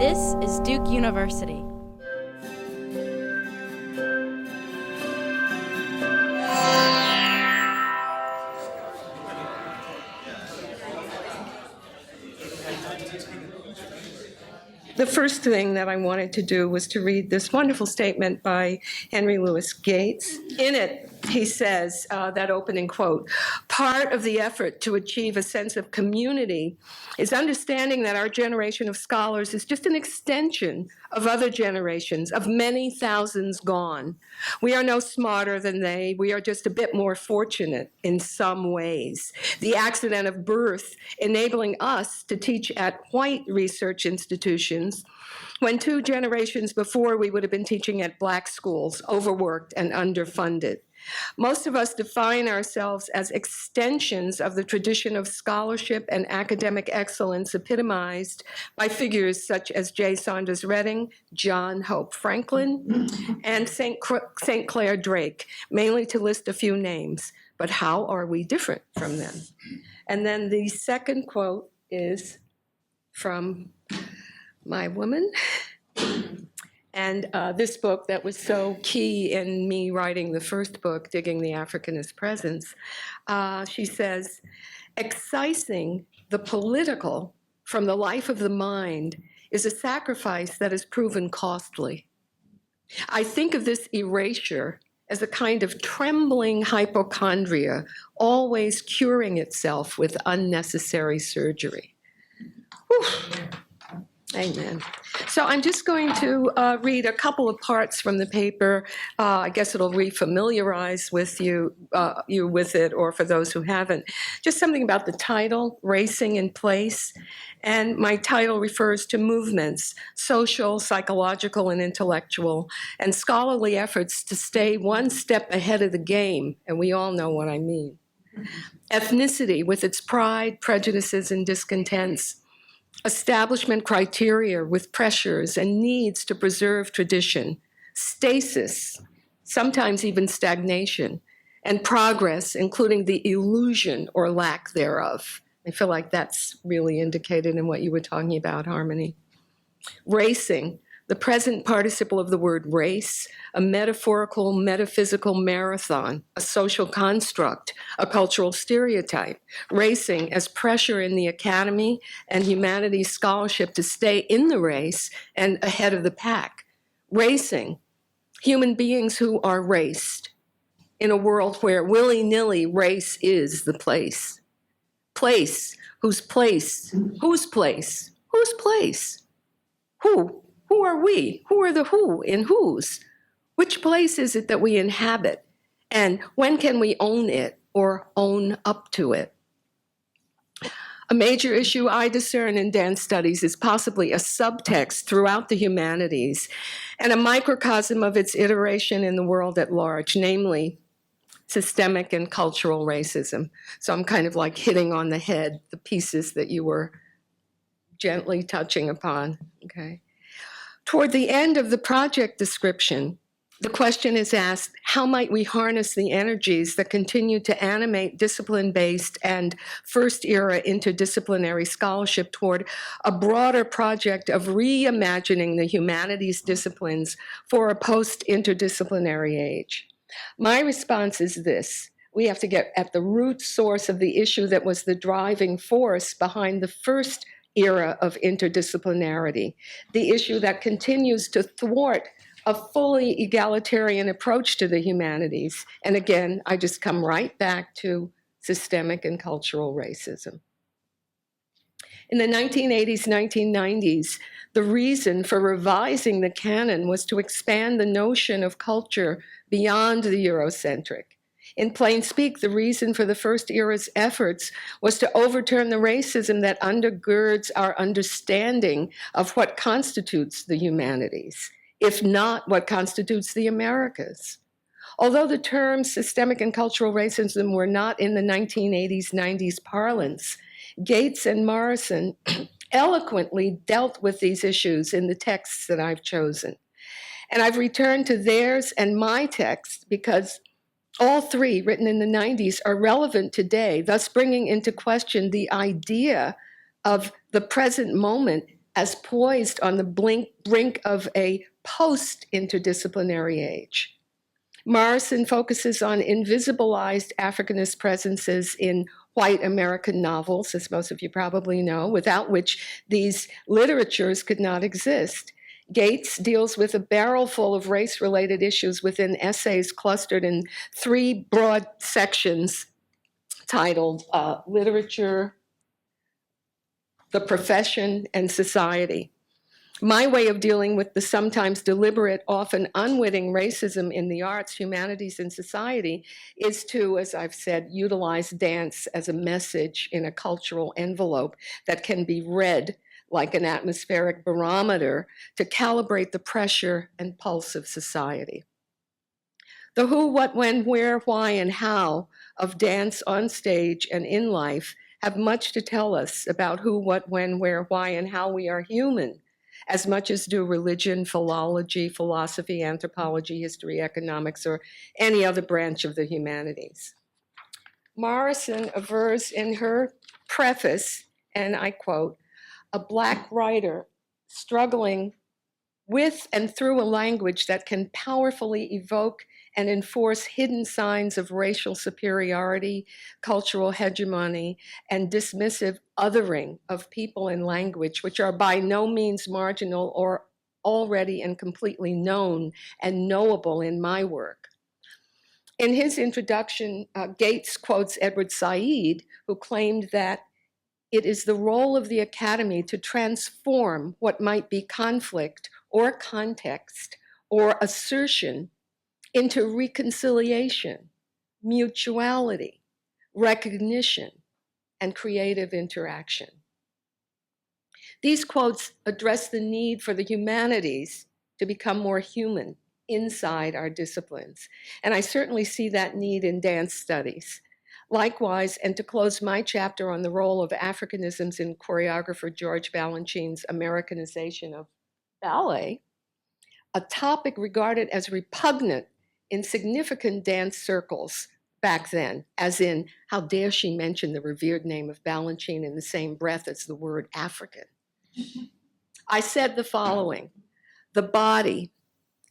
This is Duke University. The first thing that I wanted to do was to read this wonderful statement by Henry Louis Gates. In it, he says, that opening quote, "Part of the effort to achieve a sense of community is understanding that our generation of scholars is just an extension of other generations, of many thousands gone. We are no smarter than they. We are just a bit more fortunate in some ways. The accident of birth enabling us to teach at white research institutions when 2 generations before we would have been teaching at black schools, overworked and underfunded. Most of us define ourselves as extensions of the tradition of scholarship and academic excellence epitomized by figures such as J. Saunders Redding, John Hope Franklin, and St. Clair Drake, mainly to list a few names. But how are we different from them?" And then the second quote is from my woman. And this book that was so key in me writing the first book, Digging the Africanist Presence, she says, "Excising the political from the life of the mind is a sacrifice that has proven costly. I think of this erasure as a kind of trembling hypochondria, always curing itself with unnecessary surgery." Whew. Amen. So I'm just going to read a couple of parts from the paper. I guess it'll refamiliarize with you with it, or for those who haven't. Just something about the title, Racing in Place. And my title refers to movements, social, psychological, and intellectual, and scholarly efforts to stay one step ahead of the game. And we all know what I mean. Ethnicity with its pride, prejudices, and discontents. Establishment criteria with pressures and needs to preserve tradition, stasis, sometimes even stagnation, and progress, including the illusion or lack thereof. I feel like that's really indicated in what you were talking about, Harmony. Racing, the present participle of the word race, a metaphorical, metaphysical marathon, a social construct, a cultural stereotype. Racing as pressure in the academy and humanities scholarship to stay in the race and ahead of the pack. Racing, human beings who are raced in a world where willy-nilly race is the place. Place, whose place, whose place, whose place? Who? Who are we? Who are the who in whose? Which place is it that we inhabit? And when can we own it or own up to it? A major issue I discern in dance studies is possibly a subtext throughout the humanities and a microcosm of its iteration in the world at large, namely systemic and cultural racism. So I'm kind of like hitting on the head the pieces that you were gently touching upon, okay? Toward the end of the project description, the question is asked, how might we harness the energies that continue to animate discipline-based and first-era interdisciplinary scholarship toward a broader project of reimagining the humanities disciplines for a post-interdisciplinary age? My response is this: we have to get at the root source of the issue that was the driving force behind the first era of interdisciplinarity, the issue that continues to thwart a fully egalitarian approach to the humanities. And again, I just come right back to systemic and cultural racism. In the 1980s, 1990s, the reason for revising the canon was to expand the notion of culture beyond the Eurocentric. In plain speak, the reason for the first era's efforts was to overturn the racism that undergirds our understanding of what constitutes the humanities, if not what constitutes the Americas. Although the terms systemic and cultural racism were not in the 1980s, 90s parlance, Gates and Morrison eloquently dealt with these issues in the texts that I've chosen. And I've returned to theirs and my text because all three, written in the 90s, are relevant today, thus bringing into question the idea of the present moment as poised on the brink of a post-interdisciplinary age. Morrison focuses on invisibilized Africanist presences in white American novels, as most of you probably know, without which these literatures could not exist. Gates deals with a barrel full of race-related issues within essays clustered in 3 broad sections titled Literature, the Profession, and Society. My way of dealing with the sometimes deliberate, often unwitting racism in the arts, humanities, and society is to, as I've said, utilize dance as a message in a cultural envelope that can be read like an atmospheric barometer to calibrate the pressure and pulse of society. The who, what, when, where, why, and how of dance on stage and in life have much to tell us about who, what, when, where, why, and how we are human, as much as do religion, philology, philosophy, anthropology, history, economics, or any other branch of the humanities. Morrison avers in her preface, and I quote, "A Black writer struggling with and through a language that can powerfully evoke and enforce hidden signs of racial superiority, cultural hegemony, and dismissive othering of people and language, which are by no means marginal or already and completely known and knowable in my work." In his introduction, Gates quotes Edward Said, who claimed that it is the role of the academy to transform what might be conflict or context or assertion into reconciliation, mutuality, recognition, and creative interaction. These quotes address the need for the humanities to become more human inside our disciplines, and I certainly see that need in dance studies. Likewise, and to close my chapter on the role of Africanisms in choreographer George Balanchine's Americanization of ballet, a topic regarded as repugnant in significant dance circles back then, as in, how dare she mention the revered name of Balanchine in the same breath as the word African? I said the following: the body,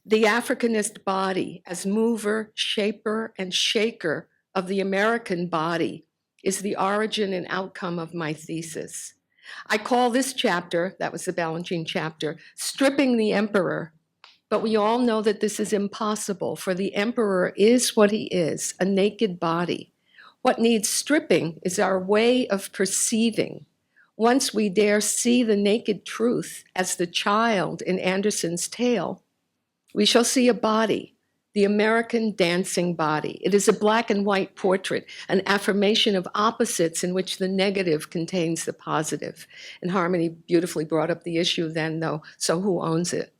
the Africanist body, as mover, shaper, and shaker of the American body, is the origin and outcome of my thesis. I call this chapter, that was the Balanchine chapter, Stripping the Emperor. But we all know that this is impossible, for the emperor is what he is, a naked body. What needs stripping is our way of perceiving. Once we dare see the naked truth as the child in Anderson's tale, we shall see a body, the American dancing body. It is a black and white portrait, an affirmation of opposites in which the negative contains the positive. And Harmony beautifully brought up the issue then, though, so who owns it?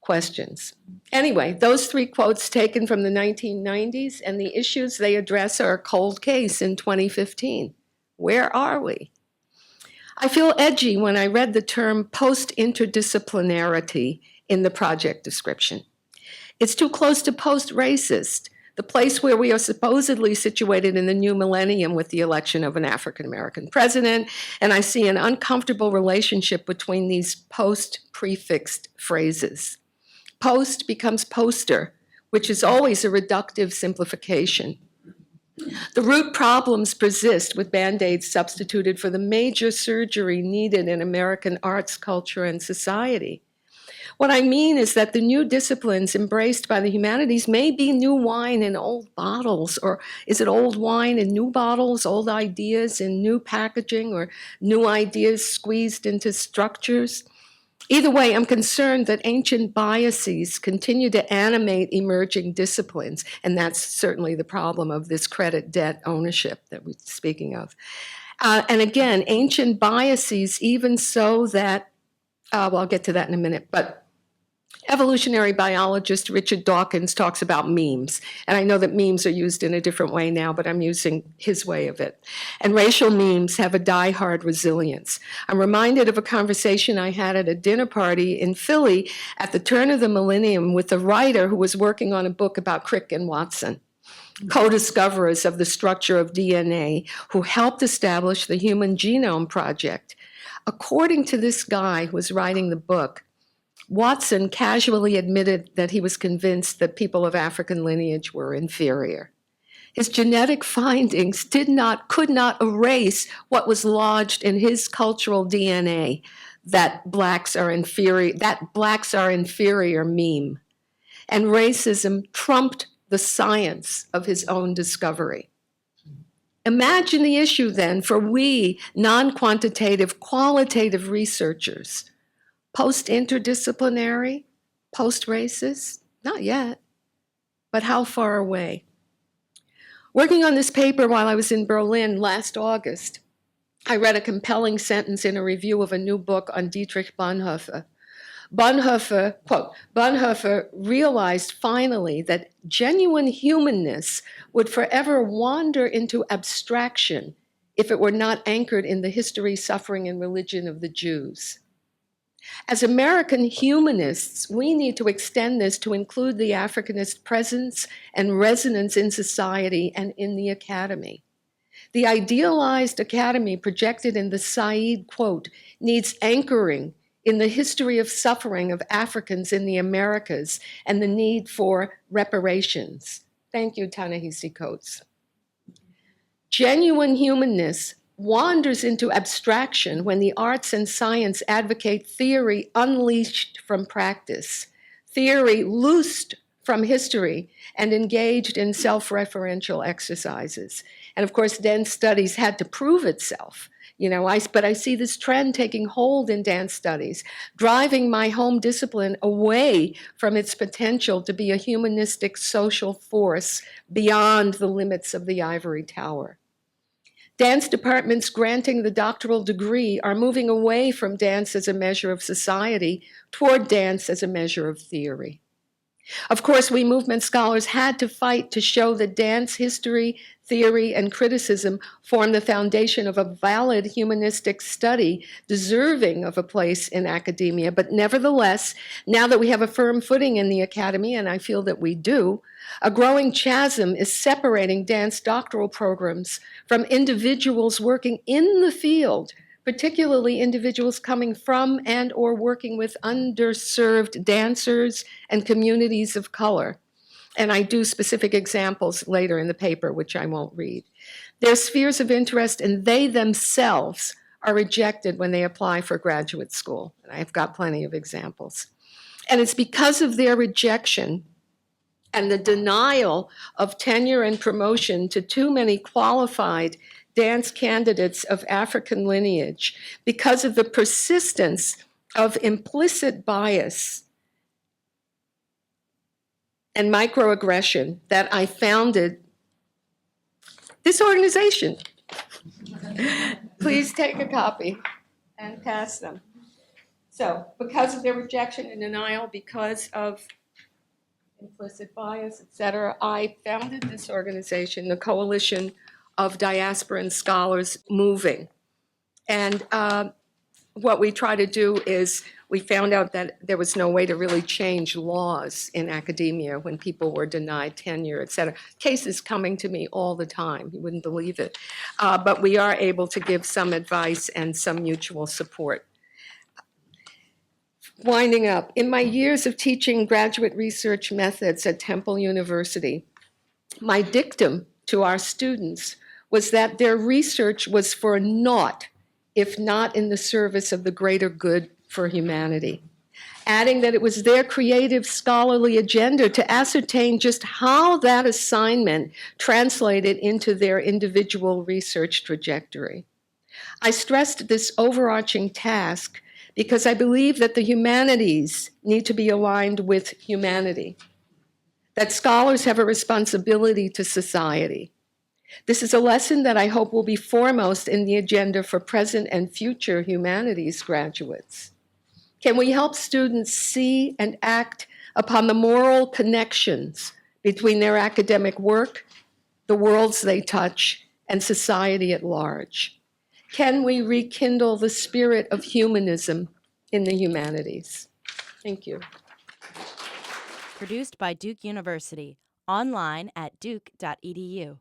Questions. Anyway, those 3 quotes taken from the 1990s, and the issues they address are a cold case in 2015. Where are we? I feel edgy when I read the term post-interdisciplinarity in the project description. It's too close to post-racist, the place where we are supposedly situated in the new millennium with the election of an African-American president, and I see an uncomfortable relationship between these post-prefixed phrases. Post becomes poster, which is always a reductive simplification. The root problems persist with Band-Aids substituted for the major surgery needed in American arts, culture, and society. What I mean is that the new disciplines embraced by the humanities may be new wine in old bottles, or is it old wine in new bottles, old ideas in new packaging, or new ideas squeezed into structures? Either way, I'm concerned that ancient biases continue to animate emerging disciplines, and that's certainly the problem of this credit debt ownership that we're speaking of. And again, ancient biases, even so that, well, I'll get to that in a minute, but evolutionary biologist Richard Dawkins talks about memes. And I know that memes are used in a different way now, but I'm using his way of it. And racial memes have a die-hard resilience. I'm reminded of a conversation I had at a dinner party in Philly at the turn of the millennium with a writer who was working on a book about Crick and Watson, co-discoverers of the structure of DNA, who helped establish the Human Genome Project. According to this guy who was writing the book, Watson casually admitted that he was convinced that people of African lineage were inferior. His genetic findings could not erase what was lodged in his cultural DNA, that blacks are inferior meme. And racism trumped the science of his own discovery. Imagine the issue then for we non-quantitative, qualitative researchers. Post-interdisciplinary, post-racist? Not yet, but how far away? Working on this paper while I was in Berlin last August, I read a compelling sentence in a review of a new book on Dietrich Bonhoeffer. Bonhoeffer, quote, Bonhoeffer realized finally that genuine humanness would forever wander into abstraction if it were not anchored in the history, suffering, and religion of the Jews. As American humanists, we need to extend this to include the Africanist presence and resonance in society and in the academy. The idealized academy projected in the Said quote needs anchoring in the history of suffering of Africans in the Americas and the need for reparations. Thank you, Ta-Nehisi Coates. Genuine humanness wanders into abstraction when the arts and science advocate theory unleashed from practice, theory loosed from history, and engaged in self-referential exercises. And of course, dance studies had to prove itself. But I see this trend taking hold in dance studies, driving my home discipline away from its potential to be a humanistic social force beyond the limits of the ivory tower. Dance departments granting the doctoral degree are moving away from dance as a measure of society toward dance as a measure of theory. Of course, we movement scholars had to fight to show that dance history, theory, and criticism form the foundation of a valid humanistic study deserving of a place in academia. But nevertheless, now that we have a firm footing in the academy, and I feel that we do, a growing chasm is separating dance doctoral programs from individuals working in the field, particularly individuals coming from and or working with underserved dancers and communities of color. And I do specific examples later in the paper, which I won't read. Their spheres of interest and they themselves are rejected when they apply for graduate school. And I've got plenty of examples. And it's because of their rejection and the denial of tenure and promotion to too many qualified dance candidates of African lineage, because of the persistence of implicit bias and microaggression, that I founded this organization. Please take a copy and pass them. So, because of their rejection and denial, because of implicit bias, etc., I founded this organization, the Coalition of Diasporan Scholars Moving. And what we try to do is, we found out that there was no way to really change laws in academia when people were denied tenure, et cetera. Cases coming to me all the time, you wouldn't believe it. But we are able to give some advice and some mutual support. Winding up, in my years of teaching graduate research methods at Temple University, my dictum to our students was that their research was for naught if not in the service of the greater good for humanity, adding that it was their creative scholarly agenda to ascertain just how that assignment translated into their individual research trajectory. I stressed this overarching task because I believe that the humanities need to be aligned with humanity, that scholars have a responsibility to society. This is a lesson that I hope will be foremost in the agenda for present and future humanities graduates. Can we help students see and act upon the moral connections between their academic work, the worlds they touch, and society at large? Can we rekindle the spirit of humanism in the humanities? Thank you. Produced by Duke University, online at duke.edu.